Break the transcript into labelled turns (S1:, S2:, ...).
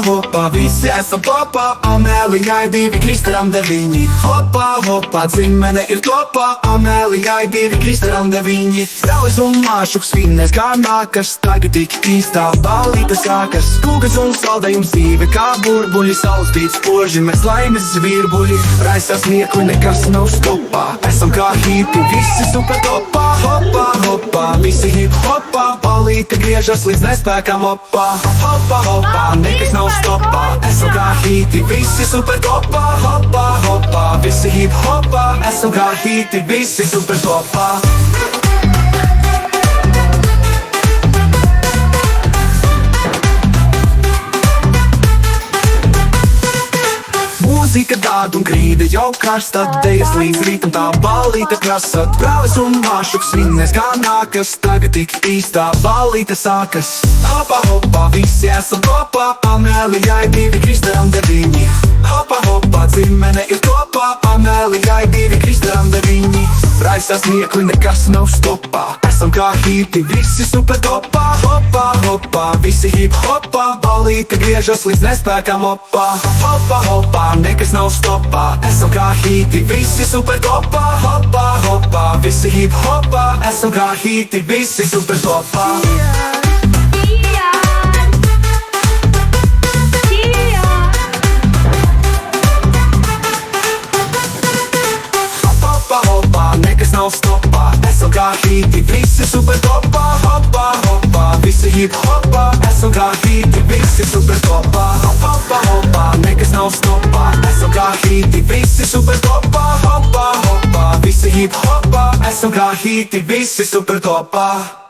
S1: hopā, visi esam topā, Amēlijai 2, Kristaram 9. Hopā, hopā, dzimene ir topā, Amēlijai 2, Kristaram 9. Braulis un māšuks svinēs kā nākas, tagad tik īstā ballīte sākas. Kūkas un saldējums dzīve kā burbuļi, saustīts poži, mēs laimes virbuļi. Raisās nieko, nekas nav stopā, esam kā hipi, visi super topā. Hopā, hopā, visi hip hopā, ballīte griežas līdz nespēkam hopā. Hopā, hopā, nekas nav stopā, esam kā hiti, visi super topā. Hopā, hopā, visi hip hopā, esam kā hiti, visi super topā. Mūzika dād un grīda jau karsta, dejas līdz rītam tā ballīte krasa. Braulis un māšuks svinēs kā nākas, tagad tik īstā ballīte sākas. Hopā, hopā, visi esam topā, Amēlijai 2, Kristaram 9. Hopā, hopā, dzimene ir topā, Amēlijai 2, Kristaram 9. Raisās nieko, nekas nav stopā, esam kā hiti, visi super topā. Hopā, hopā, visi hip hopā, ballīte griežas līdz nespēkam hopā. Hopā, hopā, nekas nav stopā, esam kā hiti, visi super topā. Hopā, hopā, visi hip hopā, esam kā hiti, visi super topā. Hopā, hopā, nekas nav stopā, esam kā hiti, visi super topā. Hopā, hopā, visi hip hopā, esam kā hiti, visi super topā. Hopā, hopā, nekas nav stopā, esam kā hiti, visi super topā. Hopā, hopā, visi hip hopā, esam kā hiti, visi super topā.